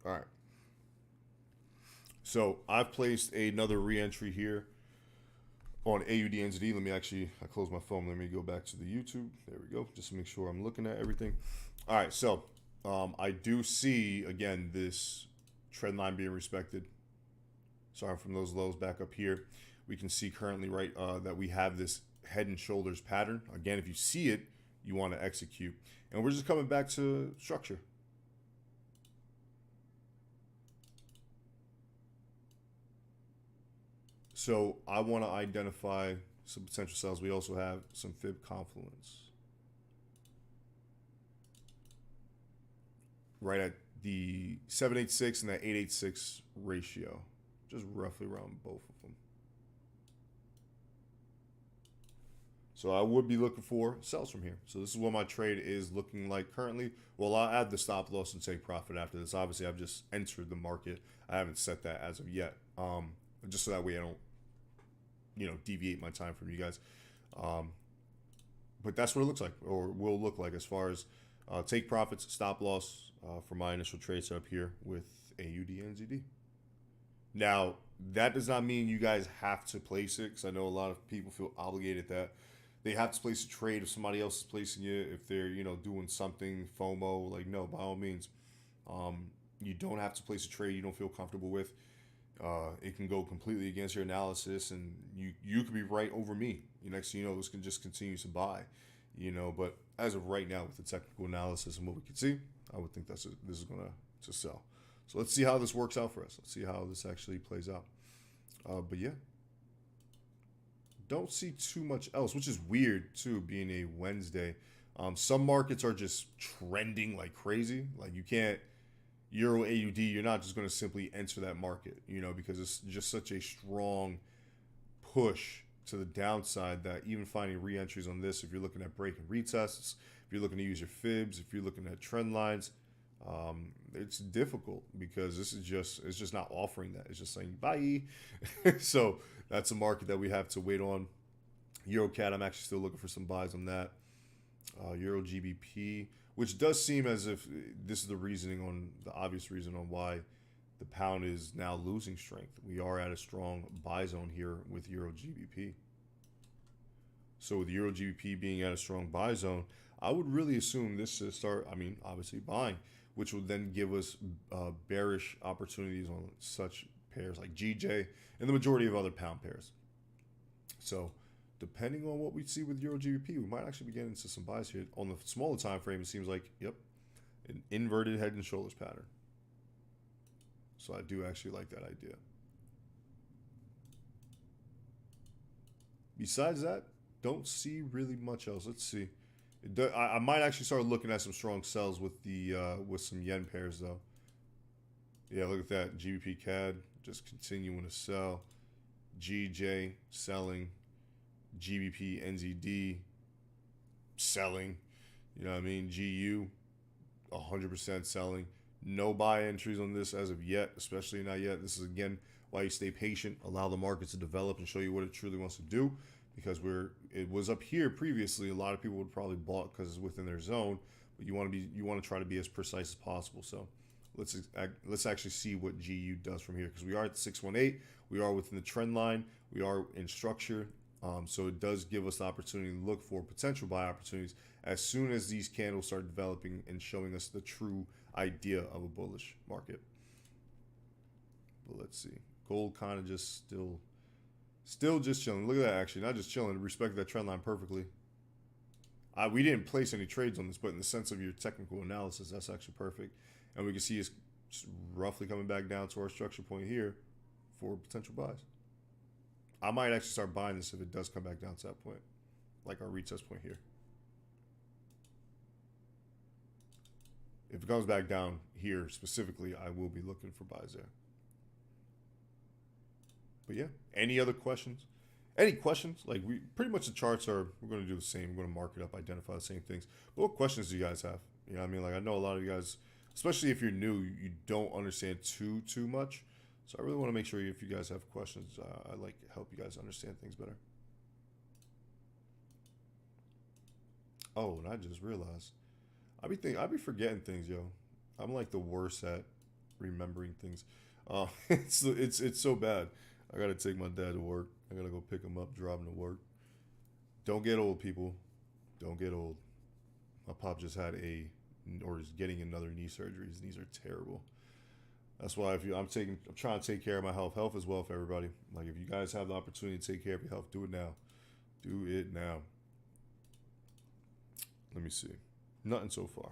All right. So I've placed another re-entry here on AUD NZD. Let me actually, I closed my phone. Let me go back to the YouTube. There we go. Just to make sure I'm looking at everything. All right. So I do see, again, this trend line being respected. Sorry, from those lows back up here. We can see currently, right, that we have this head and shoulders pattern. Again, if you see it, you want to execute. And we're just coming back to structure. So I want to identify some potential sells. We also have some fib confluence right at the 786 and that 886 ratio, just roughly around both of them. So I would be looking for sells from here. So this is what my trade is looking like currently. Well, I'll add the stop loss and take profit after this. Obviously, I've just entered the market. I haven't set that as of yet, just so that way I don't, deviate my time from you guys. But that's what it looks like, or will look like, as far as take profits, stop loss for my initial trade setup here with AUD NZD. Now, that does not mean you guys have to place it, because I know a lot of people feel obligated that they have to place a trade if somebody else is placing it, if they're, doing something, FOMO. Like, no, by all means, you don't have to place a trade you don't feel comfortable with. It can go completely against your analysis, and you could be right over me. Next thing you know, this can just continue to buy, But as of right now, with the technical analysis and what we can see, I would think this is going to sell. So let's see how this works out for us. Let's see how this actually plays out. But yeah, don't see too much else, which is weird too, being a Wednesday. Some markets are just trending like crazy. Like, you can't. Euro AUD, you're not just going to simply enter that market, because it's just such a strong push to the downside that even finding re-entries on this, if you're looking at break and retests, if you're looking to use your fibs, if you're looking at trend lines, it's difficult, because it's just not offering that. It's just saying bye. So that's a market that we have to wait on. Euro CAD, I'm actually still looking for some buys on that. Euro GBP, which does seem as if this is the obvious reason on why the pound is now losing strength. We are at a strong buy zone here with Euro GBP. So with Euro GBP being at a strong buy zone, I would really assume this to start, obviously buying, which would then give us bearish opportunities on such pairs like GJ and the majority of other pound pairs. So depending on what we see with Euro GBP, we might actually be getting into some buys here. On the smaller time frame, it seems like, yep, an inverted head and shoulders pattern. So I do actually like that idea. Besides that, don't see really much else. Let's see. I might actually start looking at some strong sells with the with some yen pairs though. Yeah, look at that. GBP CAD just continuing to sell. GJ selling. GBP NZD selling, GU 100% selling. No buy entries on this as of yet, especially not yet. This is again why you stay patient, allow the market to develop and show you what it truly wants to do, because it was up here previously. A lot of people would probably bought because it's within their zone, but you want to try to be as precise as possible. So let's actually see what GU does from here, because we are at 618. We are within the trend line. We are in structure. So it does give us the opportunity to look for potential buy opportunities as soon as these candles start developing and showing us the true idea of a bullish market. But let's see. Gold kind of just still just chilling. Look at that, actually. Not just chilling. Respect that trend line perfectly. We didn't place any trades on this, but in the sense of your technical analysis, that's actually perfect. And we can see it's roughly coming back down to our structure point here for potential buys. I might actually start buying this if it does come back down to that point, like our retest point here. If it comes back down here specifically, I will be looking for buys there. But yeah, any other questions? Any questions? Like we pretty much the charts are we're going to do the same. We're going to mark it up, identify the same things. But what questions do you guys have? You know what I mean? Like I know a lot of you guys, especially if you're new, you don't understand too much. So I really want to make sure if you guys have questions, I like help you guys understand things better. Oh, and I just realized I be forgetting things, yo. I'm like the worst at remembering things. It's so bad. I gotta take my dad to work. I gotta go pick him up, drive him to work. Don't get old, people. Don't get old. My pop just had or is getting another knee surgery. His knees are terrible. That's why I'm trying to take care of my health. Health is wealth, everybody. Like if you guys have the opportunity to take care of your health, do it now. Do it now. Let me see. Nothing so far.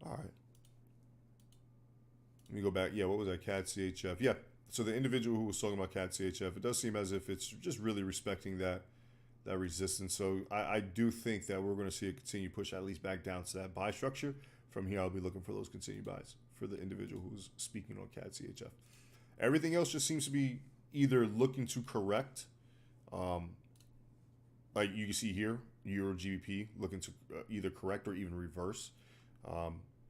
All right. Let me go back. Yeah, what was that? CAD CHF. Yeah. So the individual who was talking about CAD CHF, it does seem as if it's just really respecting that resistance. So I do think that we're going to see a continued push at least back down to that buy structure. From here, I'll be looking for those continued buys for the individual who's speaking on CAD CHF. Everything else just seems to be either looking to correct, like you can see here, Euro GBP looking to either correct or even reverse.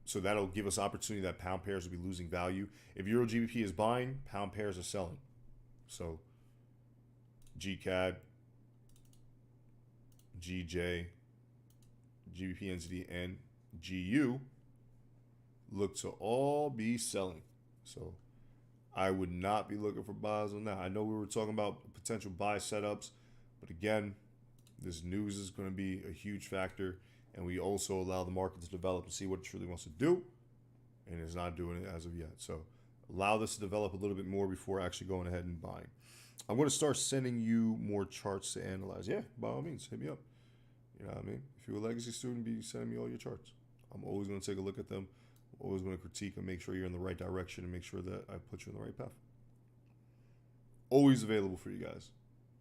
So that'll give us opportunity that pound pairs will be losing value. If Euro GBP is buying, pound pairs are selling. So GCAD, GJ, GBP NZD, and GU look to all be selling. So I would not be looking for buys on that. I know we were talking about potential buy setups, but again, this news is going to be a huge factor, and we also allow the market to develop and see what it truly wants to do, and it's not doing it as of yet. So allow this to develop a little bit more before actually going ahead and buying. I'm going to start sending you more charts to analyze. Yeah, by all means, hit me up. You know what I mean? If you're a legacy student, be sending me all your charts. I'm always going to take a look at them. I'm always going to critique and make sure you're in the right direction and make sure that I put you in the right path. Always available for you guys.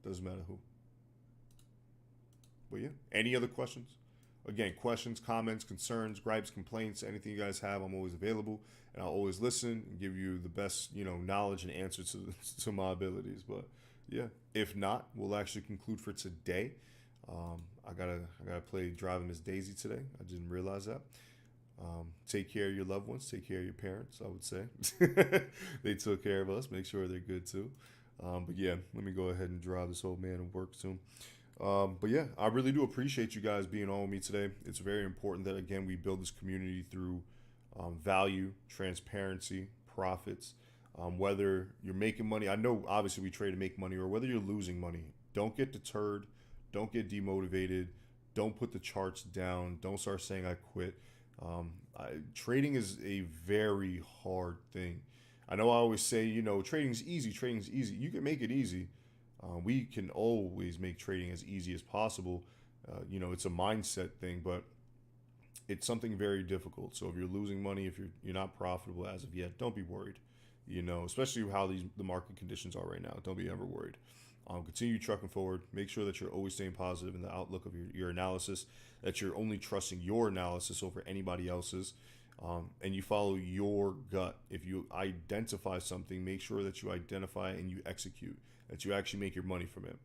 Doesn't matter who. But yeah, any other questions? Again, questions, comments, concerns, gripes, complaints, anything you guys have, I'm always available, and I'll always listen and give you the best, knowledge and answer to my abilities. But yeah, if not, we'll actually conclude for today. I gotta play Driving Miss Daisy today. I didn't realize that. Take care of your loved ones. Take care of your parents. I would say they took care of us. Make sure they're good too. But yeah, let me go ahead and drive this old man and work soon. But yeah, I really do appreciate you guys being on with me today. It's very important that, again, we build this community through value, transparency, profits. Whether you're making money, I know obviously we trade to make money, or whether you're losing money, don't get deterred. Don't get demotivated. Don't put the charts down. Don't start saying I quit. Trading is a very hard thing. I know I always say, trading's easy. Trading's easy. You can make it easy. We can always make trading as easy as possible. It's a mindset thing, but it's something very difficult. So if you're losing money, if you're not profitable as of yet, don't be worried. Especially how the market conditions are right now. Don't be ever worried. Continue trucking forward. Make sure that you're always staying positive in the outlook of your analysis, that you're only trusting your analysis over anybody else's, and you follow your gut. If you identify something, make sure that you identify and you execute, that you actually make your money from it.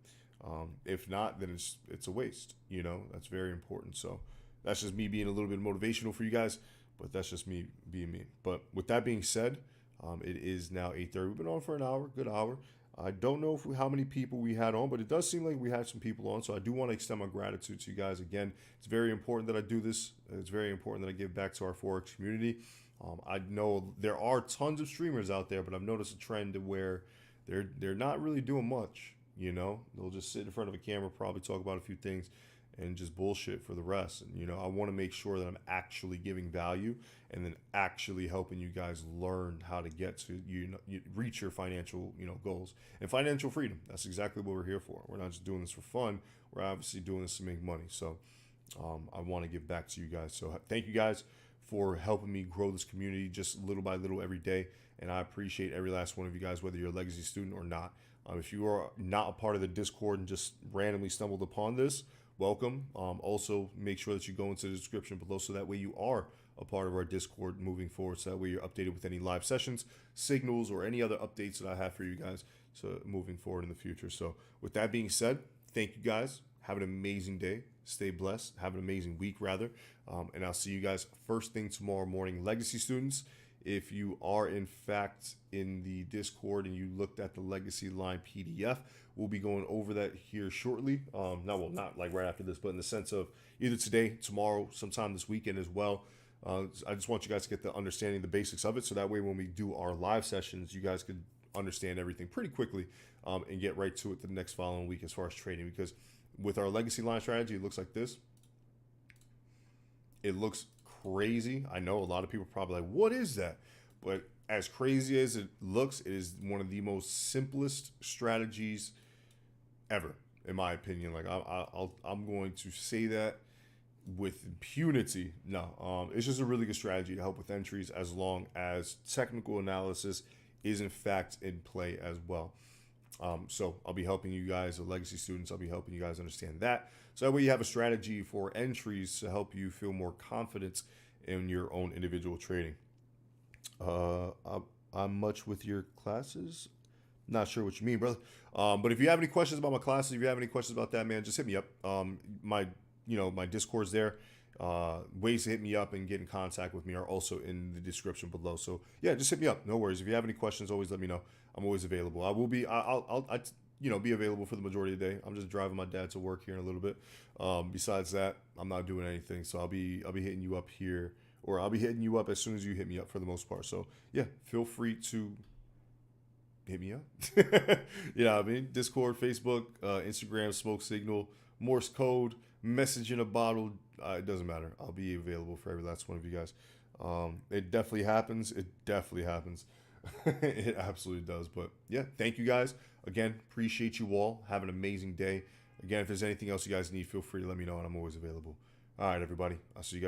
If not, then it's a waste. That's very important. So that's just me being a little bit motivational for you guys, but that's just me being me. But with that being said, it is now 8:30. We've been on for an hour, good hour. I don't know how many people we had on, but it does seem like we had some people on. So I do want to extend my gratitude to you guys. Again, it's very important that I do this. It's very important that I give back to our Forex community. I know there are tons of streamers out there, but I've noticed a trend where they're not really doing much. They'll just sit in front of a camera, probably talk about a few things, and just bullshit for the rest. And I want to make sure that I'm actually giving value and then actually helping you guys learn how to get to reach your financial goals and financial freedom. That's exactly what we're here for. We're not just doing this for fun. We're obviously doing this to make money. So I want to give back to you guys. So thank you guys for helping me grow this community just little by little every day. And I appreciate every last one of you guys, whether you're a legacy student or not. If you are not a part of the Discord and just randomly stumbled upon this, welcome. Also, make sure that you go into the description below so that way you are a part of our Discord moving forward. So that way you're updated with any live sessions, signals, or any other updates that I have for you guys So moving forward in the future. So with that being said, thank you guys. Have an amazing day. Stay blessed. Have an amazing week, rather. And I'll see you guys first thing tomorrow morning. Legacy students, if you are in fact in the Discord and you looked at the Legacy Line PDF, we'll be going over that here shortly. Not like right after this, but in the sense of either today, tomorrow, sometime this weekend as well. I just want you guys to get the understanding, the basics of it, so that way when we do our live sessions, you guys could understand everything pretty quickly and get right to it the next following week as far as trading. Because with our Legacy Line strategy, it looks like this. It looks crazy. I know a lot of people are probably like, what is that? But as crazy as it looks, it is one of the most simplest strategies ever, in my opinion. Like I'm going to say that with impunity. No, it's just a really good strategy to help with entries, as long as technical analysis is in fact in play as well. So I'll be helping you guys, the Legacy students, I'll be helping you guys understand that. So that way you have a strategy for entries to help you feel more confidence in your own individual trading. I'm much with your classes. Not sure what you mean, brother. But if you have any questions about my classes, if you have any questions about that, man, just hit me up. My Discord's there. Ways to hit me up and get in contact with me are also in the description below. So yeah, just hit me up. No worries. If you have any questions, always let me know. I'm always available. I'll be available for the majority of the day. I'm just driving my dad to work here in a little bit. Besides that, I'm not doing anything. So I'll be hitting you up here, or I'll be hitting you up as soon as you hit me up for the most part. So yeah, feel free to hit me up. You know what I mean? Discord, Facebook, Instagram, smoke signal, Morse code, message in a bottle. It doesn't matter. I'll be available for every last one of you guys. It definitely happens. It definitely happens. It absolutely does. But yeah, thank you guys. Again, appreciate you all. Have an amazing day. Again, if there's anything else you guys need, feel free to let me know, and I'm always available. All right, everybody. I'll see you guys.